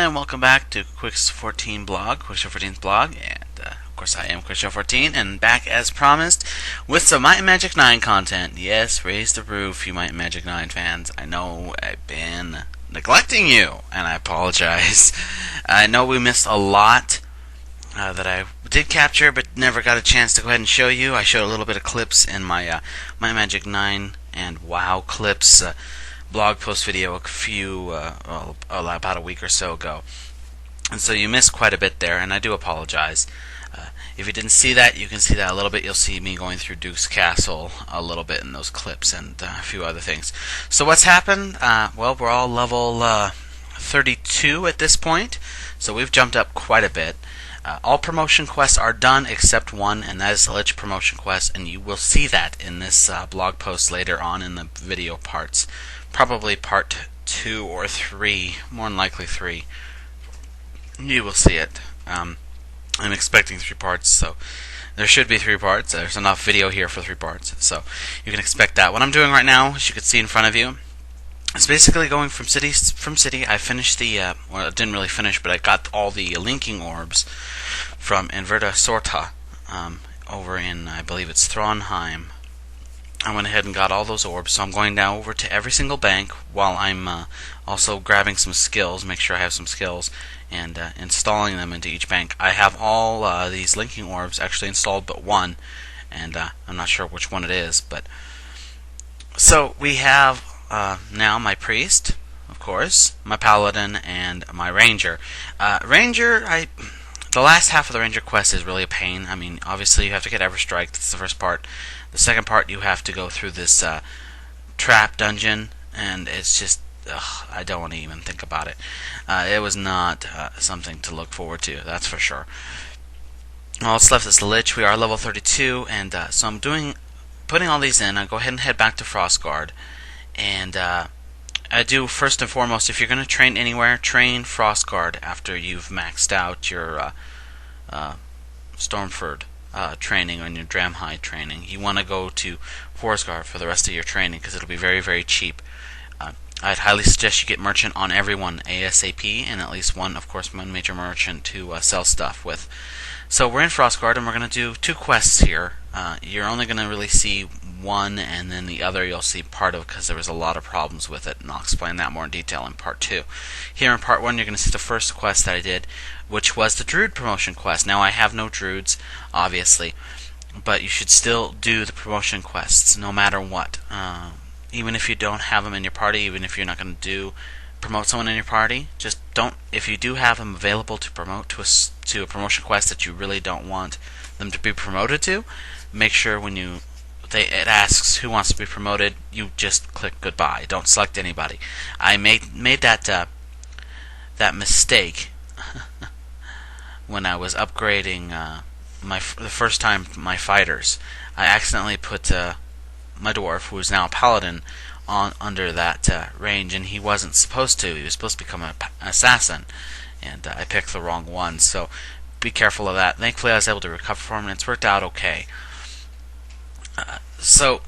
and welcome back to Quicks14Blog, Quicks14's blog, and of course I am Quicks14, and back as promised with some Might and Magic 9 content. Yes, raise the roof, you Might and Magic 9 fans. I know I've been neglecting you, and I apologize. I know we missed a lot that I did capture, but never got a chance to go ahead and show you. I showed a little bit of clips in my Might and Magic 9 and WoW clips blog post video about a week or so ago, and so you missed quite a bit there, and I do apologize. If you didn't see that, you can see that a little bit. You'll see me going through Duke's Castle a little bit in those clips and a few other things. So what's happened? Well, we're all level 32 at this point, so we've jumped up quite a bit. All promotion quests are done except one, and that is the Lich promotion quest, and you will see that in this blog post later on in the video parts. Probably part 2 or 3, more than likely 3. You will see it. I'm expecting 3 parts, so there should be 3 parts. There's enough video here for 3 parts, so you can expect that. What I'm doing right now, as you can see in front of you, it's basically going from city. I finished the, well, I didn't really finish, but I got all the linking orbs from Inverta Sorta over in, I believe it's Thronheim. I went ahead and got all those orbs, so I'm going now over to every single bank while I'm also grabbing some skills, make sure I have some skills, and installing them into each bank. I have all these linking orbs actually installed but one, and I'm not sure which one it is. But so we have now my priest, of course, my paladin, and my ranger. The last half of the ranger quest is really a pain. I mean, obviously you have to get Everstrike. That's the first part. The second part, you have to go through this trap dungeon, and it's just, I don't want to even think about it. It was not something to look forward to, that's for sure. All that's left is the Lich. We are level 32, and so I'm putting all these in. I go ahead and head back to Frostguard, and I do, first and foremost, if you're going to train anywhere, train Frostguard after you've maxed out your Stormford training or your Dramhide training. You want to go to Forestguard for the rest of your training because it'll be very, very cheap. I'd highly suggest you get merchant on everyone ASAP, and at least one major merchant to sell stuff with. So we're in Frostguard, and we're going to do 2 quests here. You're only going to really see one, and then the other you'll see part of, because there was a lot of problems with it, and I'll explain that more in detail in part 2. Here in part 1, you're going to see the first quest that I did, which was the Druid promotion quest. Now I have no Druids, obviously, but you should still do the promotion quests no matter what. Even if you don't have them in your party, even if you're not going to promote someone in your party, just don't. If you do have them available to promote to a promotion quest that you really don't want them to be promoted to, make sure when it asks who wants to be promoted, you just click goodbye. Don't select anybody. I made that mistake when I was upgrading the first time my fighters. I accidentally put my dwarf, who is now a paladin, under that range, and he wasn't supposed to. He was supposed to become an assassin, and I picked the wrong one. So be careful of that. Thankfully, I was able to recover from him, and it's worked out okay. So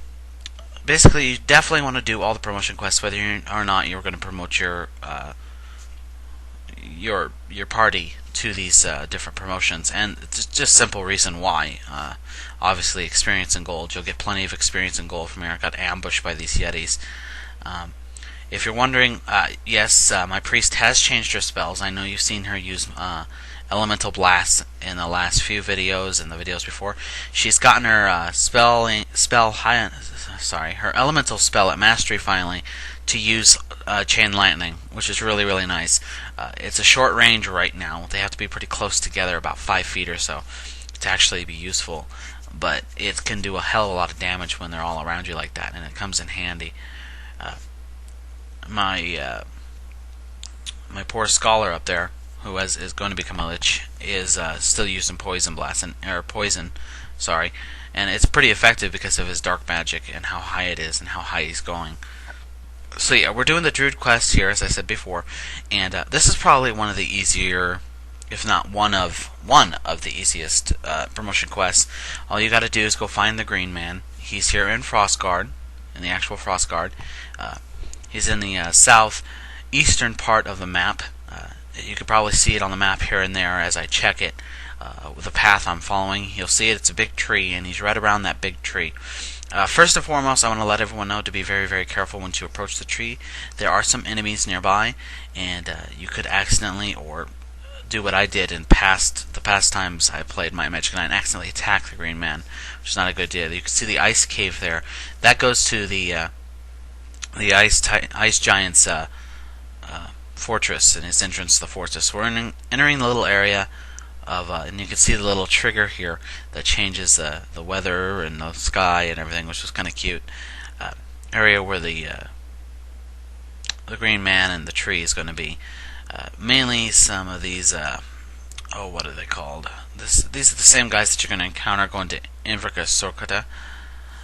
basically, you definitely want to do all the promotion quests, whether or not you're going to promote your party to these different promotions, and it's just simple reason why. Obviously, experience and gold. You'll get plenty of experience and gold from here. I got ambushed by these yetis. If you're wondering, yes, my priest has changed her spells. I know you've seen her use Elemental Blast in the last few videos and the videos before. She's gotten her her elemental spell at mastery finally to use Chain Lightning, which is really, really nice. It's a short range right now. They have to be pretty close together, about 5 feet or so, to actually be useful. But it can do a hell of a lot of damage when they're all around you like that, and it comes in handy. My poor scholar up there, who is going to become a Lich, is still using Poison Blast, and it's pretty effective because of his dark magic and how high it is and how high he's going. So yeah, we're doing the Druid quest here, as I said before, and this is probably one of the easier, if not one of the easiest promotion quests. All you got to do is go find the Green Man. He's here in Frostguard, in the actual Frostguard. He's in the southeastern part of the map, You could probably see it on the map here and there as I check it. With the path I'm following, you'll see it. It's a big tree, and he's right around that big tree. First and foremost, I want to let everyone know to be very, very careful once you approach the tree. There are some enemies nearby, and you could accidentally or do what I did in the past times I played Might and Magic 9, accidentally attack the green man, which is not a good idea. You can see the ice cave there. That goes to the ice giant's fortress and his entrance to the fortress. We're entering the little area of, and you can see the little trigger here that changes the weather and the sky and everything, which was kind of cute. Area where the green man and the tree is going to be. Mainly some of these, what are they called? These are the same guys that you're going to encounter going to Inverka Sorkata.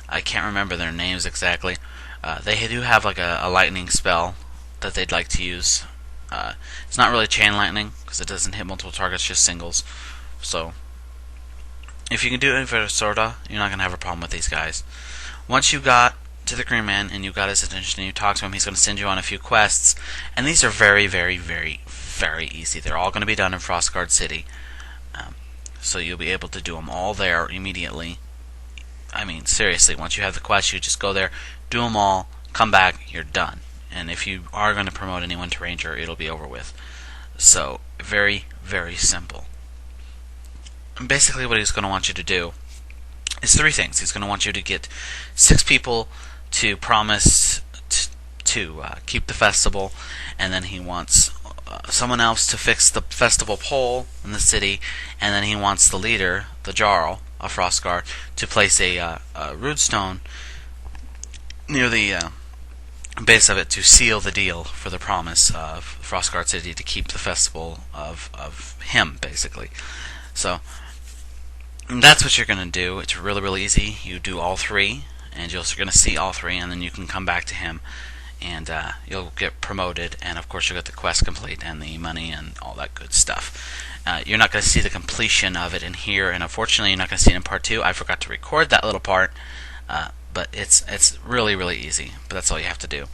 I can't remember their names exactly. They do have like a lightning spell that they'd like to use. It's not really chain lightning because it doesn't hit multiple targets, just singles. So if you can do Inverka Sorta, you're not going to have a problem with these guys. Once you got to the green man and you got his attention and you talk to him, he's going to send you on a few quests, and these are very, very, very, very easy. They're all going to be done in Frostguard City, so you'll be able to do them all there immediately. I mean, seriously, once you have the quest, you just go there, do them all, come back, you're done. And if you are going to promote anyone to Ranger, it'll be over with. So, very, very simple. And basically what he's going to want you to do is 3 things. He's going to want you to get 6 people to promise to keep the festival, and then he wants someone else to fix the festival pole in the city, and then he wants the leader, the Jarl of Frostguard, to place a root stone near the base of it to seal the deal for the promise of Frostguard City to keep the festival of him, basically. So that's what you're going to do. It's really, really easy. You do all 3, and you're going to see all 3, and then you can come back to him, and you'll get promoted, and of course you'll get the quest complete and the money and all that good stuff. You're not going to see the completion of it in here, and unfortunately you're not going to see it in part 2. I forgot to record that little part, but it's really, really easy. But that's all you have to do.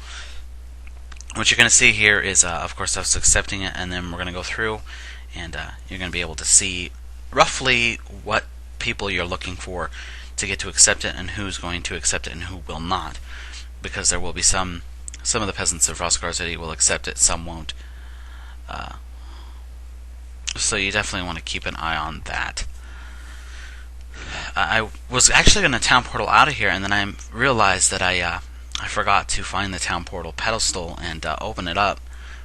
What you're going to see here is, of course, us accepting it, and then we're going to go through, and you're going to be able to see roughly what people you're looking for to get to accept it, and who's going to accept it and who will not, because there will be some of the peasants of Frostguard City will accept it, some won't. So you definitely want to keep an eye on that. I was actually going to town portal out of here, and then I realized that I forgot to find the town portal pedestal and open it up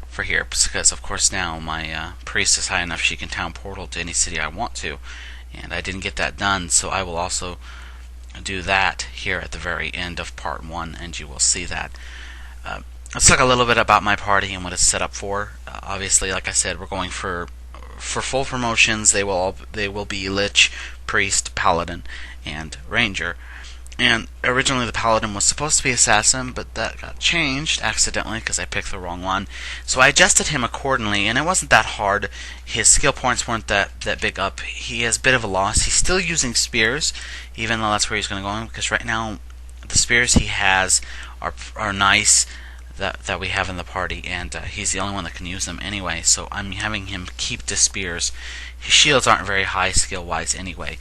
for here, because of course now my priest is high enough she can town portal to any city I want to, and I didn't get that done, so I will also do that here at the very end of part 1, and you will see that. Let's talk a little bit about my party and what it's set up for. Obviously, like I said, we're going for full promotions. They will be Lich, Priest, Paladin, and Ranger. And originally the Paladin was supposed to be Assassin, but that got changed accidentally because I picked the wrong one. So I adjusted him accordingly, and it wasn't that hard. His skill points weren't that big up. He has a bit of a loss. He's still using spears, even though that's where he's going to go, because right now the spears he has are nice that we have in the party, and he's the only one that can use them anyway, so I'm having him keep the spears. His shields aren't very high skill-wise anyway,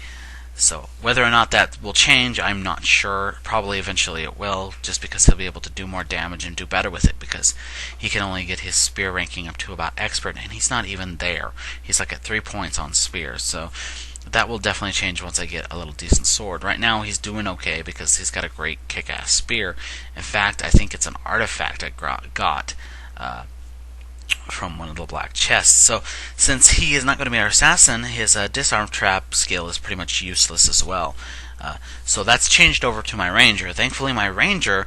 so whether or not that will change, I'm not sure. Probably eventually it will, just because he'll be able to do more damage and do better with it, because he can only get his spear ranking up to about expert, and he's not even there. He's like at 3 points on spears, so that will definitely change once I get a little decent sword. Right now he's doing okay because he's got a great kick-ass spear. In fact, I think it's an artifact I got from one of the black chests. So since he is not going to be our assassin, his disarm trap skill is pretty much useless as well. So that's changed over to my ranger. Thankfully my ranger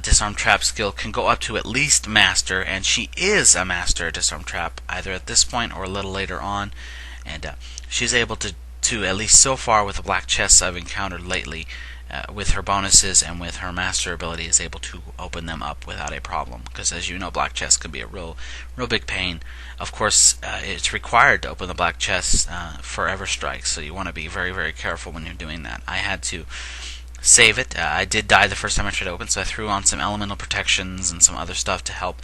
disarm trap skill can go up to at least master, and she is a master disarm trap either at this point or a little later on, and she's able to at least so far with the black chests I've encountered lately, with her bonuses and with her master ability, is able to open them up without a problem, because as you know, black chests can be a real big pain. Of course, it's required to open the black chests for Everstrike, so you want to be very, very careful when you're doing that. I had to save it. I did die the first time I tried to open, so I threw on some elemental protections and some other stuff to help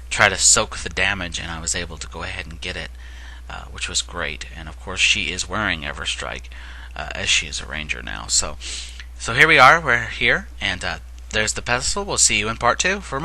try to soak the damage, and I was able to go ahead and get it, which was great. And of course, she is wearing Everstrike, as she is a ranger now. So here we are. We're here, and there's the pedestal. We'll see you in part 2 for more.